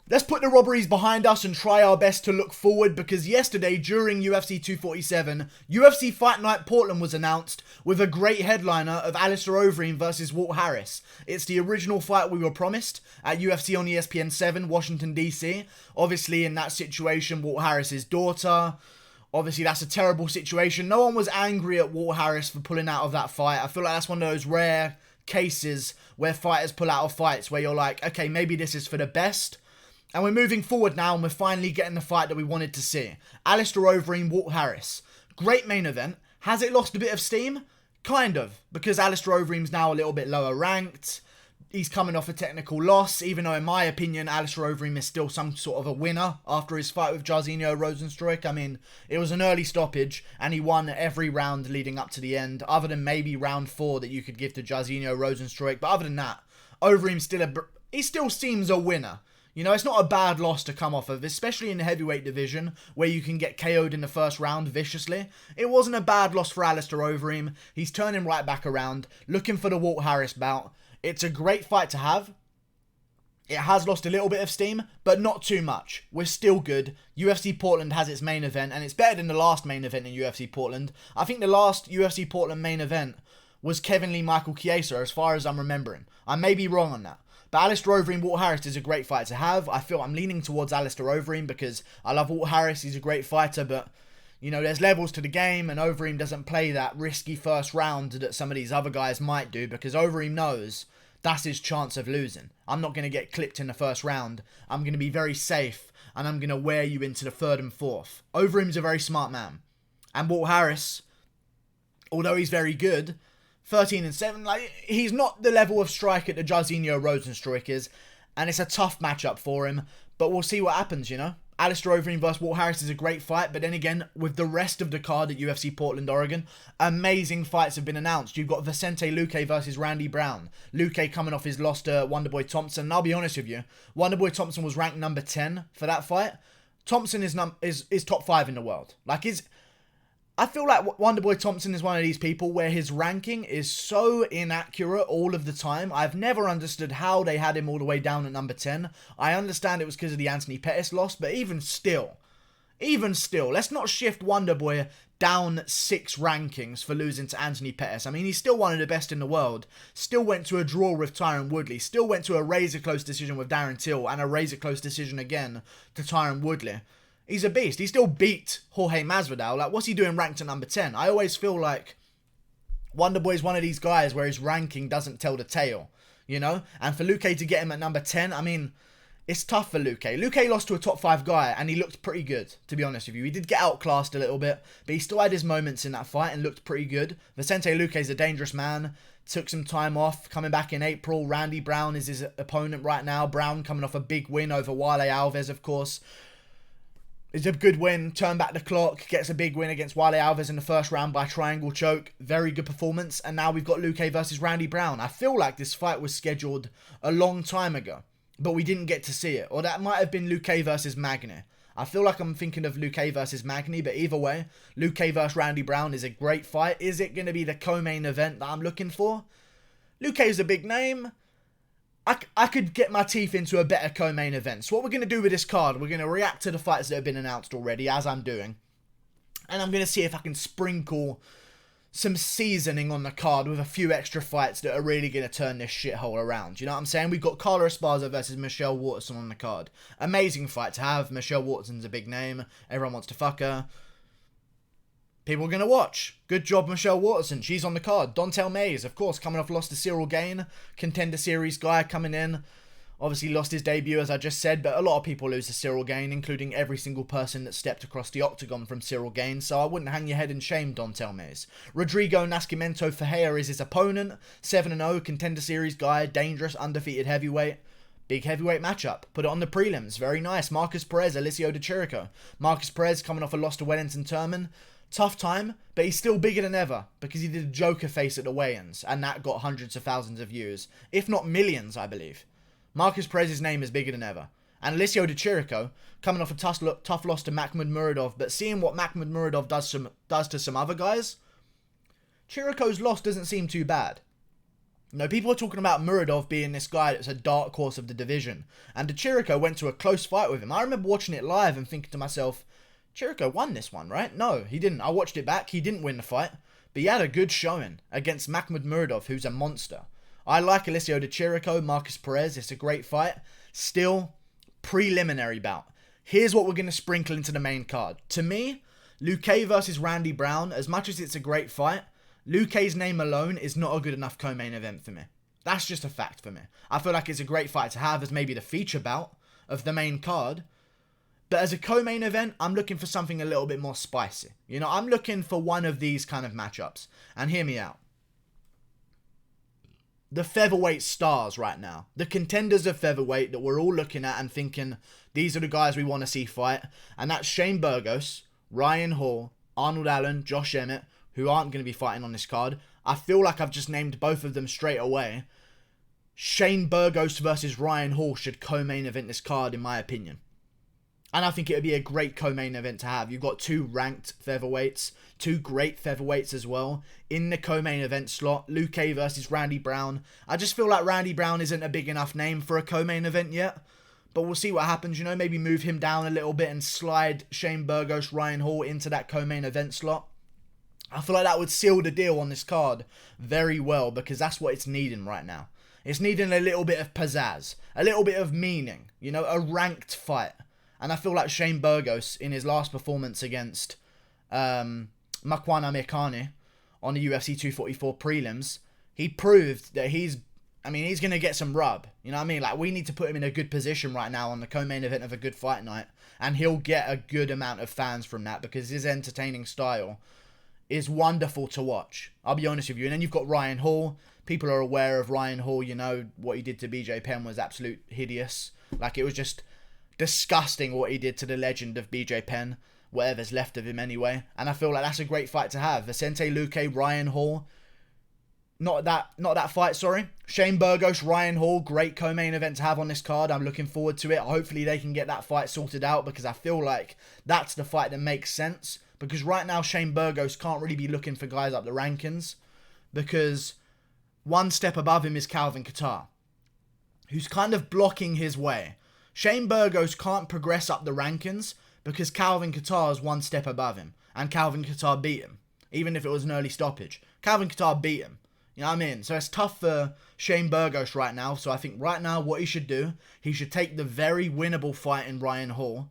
Let's put the robberies behind us and try our best to look forward, because yesterday during UFC 247, UFC Fight Night Portland was announced with a great headliner of Alistair Overeem versus Walt Harris. It's the original fight we were promised at UFC on ESPN 7, Washington DC. Obviously in that situation, Walt Harris's daughter. Obviously that's a terrible situation. No one was angry at Walt Harris for pulling out of that fight. I feel like that's one of those rare cases where fighters pull out of fights where you're like, okay, maybe this is for the best. And we're moving forward now, and we're finally getting the fight that we wanted to see. Alistair Overeem, Walt Harris. Great main event. Has it lost a bit of steam? Kind of, because Alistair Overeem's now a little bit lower ranked. He's coming off a technical loss, even though in my opinion, Alistair Overeem is still some sort of a winner after his fight with Jairzinho Rozenstruik. I mean, it was an early stoppage, and he won every round leading up to the end, other than maybe round 4 that you could give to Jairzinho Rozenstruik. But other than that, Overeem still seems a winner. You know, it's not a bad loss to come off of, especially in the heavyweight division, where you can get KO'd in the first round viciously. It wasn't a bad loss for Alistair Overeem. He's turning right back around, looking for the Walt Harris bout. It's a great fight to have. It has lost a little bit of steam, but not too much. We're still good. UFC Portland has its main event, and it's better than the last main event in UFC Portland. I think the last UFC Portland main event was Kevin Lee Michael Chiesa, as far as I'm remembering. I may be wrong on that. But Alistair Overeem, Walt Harris is a great fight to have. I feel I'm leaning towards Alistair Overeem because I love Walt Harris. He's a great fighter, but, you know, there's levels to the game, and Overeem doesn't play that risky first round that some of these other guys might do, because Overeem knows that's his chance of losing. I'm not going to get clipped in the first round. I'm going to be very safe, and I'm going to wear you into the third and fourth. Overeem's a very smart man. And Walt Harris, although he's very good, 13-7, like, he's not the level of striker that Jairzinho Rozenstruik is, and it's a tough matchup for him, but we'll see what happens, you know? Alistair Overeem versus Walt Harris is a great fight, but then again, with the rest of the card at UFC Portland, Oregon, amazing fights have been announced. You've got Vicente Luque versus Randy Brown. Luque coming off his loss to Wonderboy Thompson, and I'll be honest with you, Wonderboy Thompson was ranked number 10 for that fight. Thompson is top 5 in the world. I feel like Wonderboy Thompson is one of these people where his ranking is so inaccurate all of the time. I've never understood how they had him all the way down at number 10. I understand it was because of the Anthony Pettis loss, but even still, let's not shift Wonderboy down 6 rankings for losing to Anthony Pettis. I mean, he's still one of the best in the world. Still went to a draw with Tyron Woodley. Still went to a razor-close decision with Darren Till, and a razor-close decision again to Tyron Woodley. He's a beast. He still beat Jorge Masvidal. Like, what's he doing ranked at number 10? I always feel like Wonderboy's one of these guys where his ranking doesn't tell the tale, you know? And for Luque to get him at number 10, I mean, it's tough for Luque. Luque lost to a top 5 guy, and he looked pretty good, to be honest with you. He did get outclassed a little bit, but he still had his moments in that fight and looked pretty good. Vicente Luque's a dangerous man. Took some time off, coming back in April. Randy Brown is his opponent right now. Brown coming off a big win over Wale Alves, of course. It's a good win, turn back the clock, gets a big win against Wale Alves in the first round by triangle choke. Very good performance, and now we've got Luque versus Randy Brown. I feel like this fight was scheduled a long time ago, but we didn't get to see it. Or that might have been Luque versus Magny. I feel like I'm thinking of Luque versus Magny, but either way, Luque versus Randy Brown is a great fight. Is it going to be the co-main event that I'm looking for? Luque's a big name. I could get my teeth into a better co-main event. So what we're going to do with this card, we're going to react to the fights that have been announced already, as I'm doing. And I'm going to see if I can sprinkle some seasoning on the card with a few extra fights that are really going to turn this shithole around. You know what I'm saying? We've got Carla Esparza versus Michelle Waterson on the card. Amazing fight to have. Michelle Waterson's a big name. Everyone wants to fuck her. People are going to watch. Good job, Michelle Waterson. She's on the card. Dontel Mays, of course, coming off loss to Cyril Gane. Contender Series guy coming in. Obviously lost his debut, as I just said, but a lot of people lose to Cyril Gane, including every single person that stepped across the octagon from Cyril Gane, so I wouldn't hang your head in shame, Dontel Mays. Rodrigo Nascimento Ferreira is his opponent. 7-0, Contender Series guy, dangerous, undefeated heavyweight. Big heavyweight matchup. Put it on the prelims. Very nice. Marcus Perez, Alicio de Chirico. Marcus Perez coming off a loss to Wellington Turman. Tough time, but he's still bigger than ever because he did a Joker face at the weigh-ins, and that got hundreds of thousands of views, if not millions, I believe. Marcus Perez's name is bigger than ever. And Alicio de Chirico, coming off a tough loss to Makhmud Muradov, but seeing what Makhmud Muradov does to some other guys, Chirico's loss doesn't seem too bad. People are talking about Muradov being this guy that's a dark horse of the division. And Chirico went to a close fight with him. I remember watching it live and thinking to myself, Chirico won this one, right? No, he didn't. I watched it back. He didn't win the fight. But he had a good showing against Makhmud Muradov, who's a monster. I like Alistair Chirico, Marcus Perez. It's a great fight. Still, preliminary bout. Here's what we're going to sprinkle into the main card. To me, Luque versus Randy Brown, as much as it's a great fight, Luque's name alone is not a good enough co-main event for me. That's just a fact for me. I feel like it's a great fight to have as maybe the feature bout of the main card. But as a co-main event, I'm looking for something a little bit more spicy. I'm looking for one of these kind of matchups. And hear me out. The featherweight stars right now. The contenders of featherweight that we're all looking at and thinking, these are the guys we want to see fight. And that's Shane Burgos, Ryan Hall, Arnold Allen, Josh Emmett, who aren't going to be fighting on this card. I feel like I've just named both of them straight away. Shane Burgos versus Ryan Hall should co-main event this card, in my opinion. And I think it would be a great co-main event to have. You've got two ranked featherweights, two great featherweights as well, in the co-main event slot. Luque versus Randy Brown. I just feel like Randy Brown isn't a big enough name for a co-main event yet. But we'll see what happens, maybe move him down a little bit and slide Shane Burgos, Ryan Hall into that co-main event slot. I feel like that would seal the deal on this card very well, because that's what it's needing right now. It's needing a little bit of pizzazz, a little bit of meaning, a ranked fight. And I feel like Shane Burgos, in his last performance against Makwan Amirkhani on the UFC 244 prelims, he proved that he's going to get some rub. You know what I mean? Like, we need to put him in a good position right now on the co-main event of a good fight night. And he'll get a good amount of fans from that, because his entertaining style is wonderful to watch. I'll be honest with you. And then you've got Ryan Hall. People are aware of Ryan Hall. What he did to BJ Penn was absolute hideous. Like, it was just disgusting what he did to the legend of BJ Penn. Whatever's left of him anyway. And I feel like that's a great fight to have. Vicente Luque, Ryan Hall. Not that fight, sorry. Shane Burgos, Ryan Hall, great co-main event to have on this card. I'm looking forward to it. Hopefully they can get that fight sorted out, because I feel like that's the fight that makes sense. Because right now Shane Burgos can't really be looking for guys up the rankings, because one step above him is Calvin Kattar, who's kind of blocking his way. Shane Burgos can't progress up the rankings because Calvin Kattar is one step above him, and Calvin Kattar beat him, even if it was an early stoppage. Calvin Kattar beat him. You know what I mean? So it's tough for Shane Burgos right now. So I think right now what he should do, he should take the very winnable fight in Ryan Hall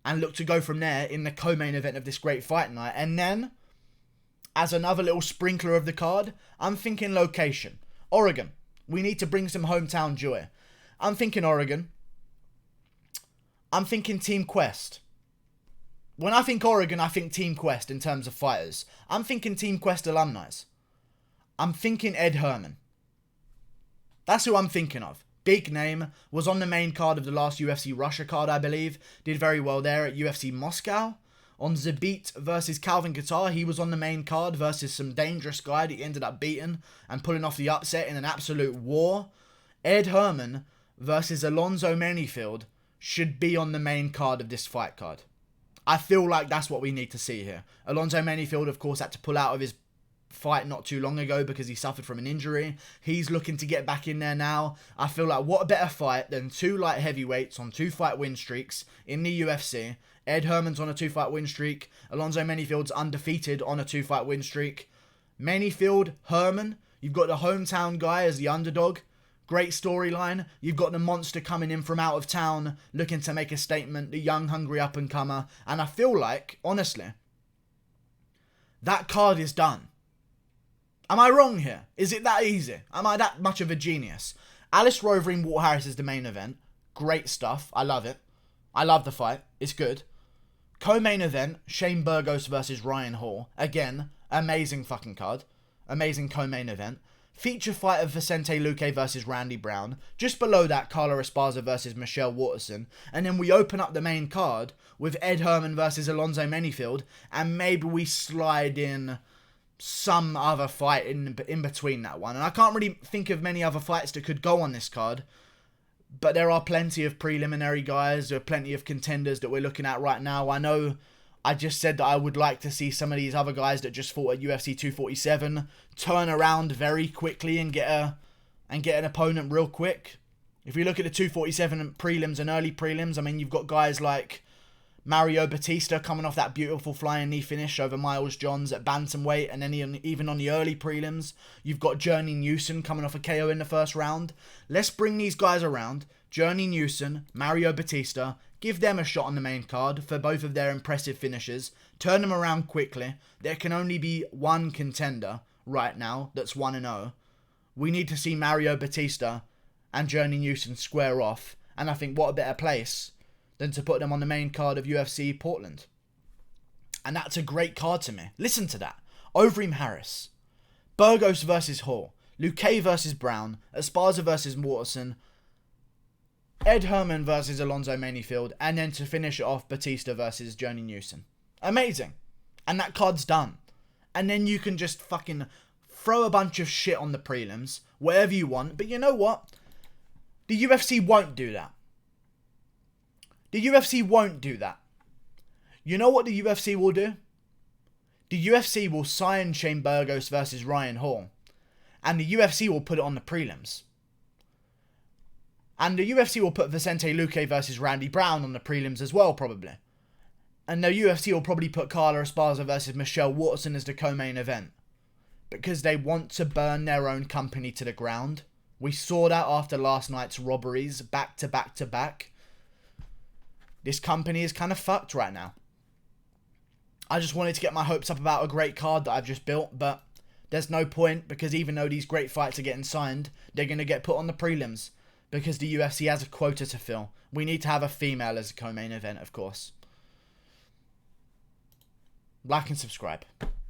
and look to go from there in the co-main event of this great fight night. And then, as another little sprinkler of the card, I'm thinking location. Oregon. We need to bring some hometown joy. I'm thinking Oregon. I'm thinking Team Quest. When I think Oregon, I think Team Quest in terms of fighters. I'm thinking Team Quest alumni. I'm thinking Ed Herman. That's who I'm thinking of. Big name, was on the main card of the last UFC Russia card, I believe. Did very well there at UFC Moscow. On Zabit versus Calvin Kattar, he was on the main card versus some dangerous guy that he ended up beating and pulling off the upset in an absolute war. Ed Herman versus Alonzo Menifield should be on the main card of this fight card. I feel like that's what we need to see here. Alonzo Menifield, of course, had to pull out of his fight not too long ago because he suffered from an injury. He's looking to get back in there now. I feel like what a better fight than two light heavyweights on 2-fight win streaks in the UFC. Ed Herman's on a 2-fight win streak. Alonzo Menifield's undefeated on a 2-fight win streak. Menifield, Herman, you've got the hometown guy as the underdog. Great storyline. You've got the monster coming in from out of town looking to make a statement, the young, hungry up-and-comer. And I feel like, honestly, that card is done. Am I wrong here? Is it that easy? Am I that much of a genius? Alistair Overeem, Walt Harris is the main event. Great stuff. I love it. I love the fight. It's good. Co-main event, Shane Burgos versus Ryan Hall. Again, amazing fucking card. Amazing co-main event. Feature fight of Vicente Luque versus Randy Brown. Just below that, Carla Esparza versus Michelle Waterson. And then we open up the main card with Ed Herman versus Alonzo Menifield. And maybe we slide in some other fight in between that one. And I can't really think of many other fights that could go on this card. But there are plenty of preliminary guys. There are plenty of contenders that we're looking at right now. I know I just said that I would like to see some of these other guys that just fought at UFC 247 turn around very quickly and get an opponent real quick. If you look at the 247 prelims and early prelims, I mean, you've got guys like Mario Batista coming off that beautiful flying knee finish over Miles Johns at bantamweight, and then even on the early prelims, you've got Journey Newson coming off a KO in the first round. Let's bring these guys around. Journey Newson, Mario Batista, give them a shot on the main card for both of their impressive finishes. Turn them around quickly. There can only be one contender right now that's 1-0. We need to see Mario Batista and Journey Newson square off, and I think what a better place than to put them on the main card of UFC Portland. And that's a great card to me. Listen to that. Overeem Harris, Burgos versus Hall, Luque versus Brown, Esparza versus Waterson, Ed Herman versus Alonzo Manifield, and then to finish it off, Batista versus Journey Newson. Amazing. And that card's done. And then you can just fucking throw a bunch of shit on the prelims, whatever you want. But you know what? The UFC won't do that. The UFC won't do that. You know what the UFC will do? The UFC will sign Shane Burgos versus Ryan Hall. And the UFC will put it on the prelims. And the UFC will put Vicente Luque versus Randy Brown on the prelims as well, probably. And the UFC will probably put Carla Esparza versus Michelle Waterson as the co-main event. Because they want to burn their own company to the ground. We saw that after last night's robberies, back to back to back. This company is kind of fucked right now. I just wanted to get my hopes up about a great card that I've just built, but there's no point, because even though these great fights are getting signed, they're going to get put on the prelims, because the UFC has a quota to fill. We need to have a female as a co-main event, of course. Like and subscribe.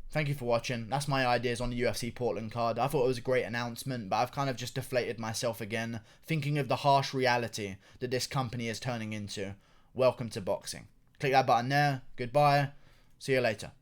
Thank you for watching. That's my ideas on the UFC Portland card. I thought it was a great announcement, but I've kind of just deflated myself again, thinking of the harsh reality that this company is turning into. Welcome to boxing. Click that button there. Goodbye. See you later.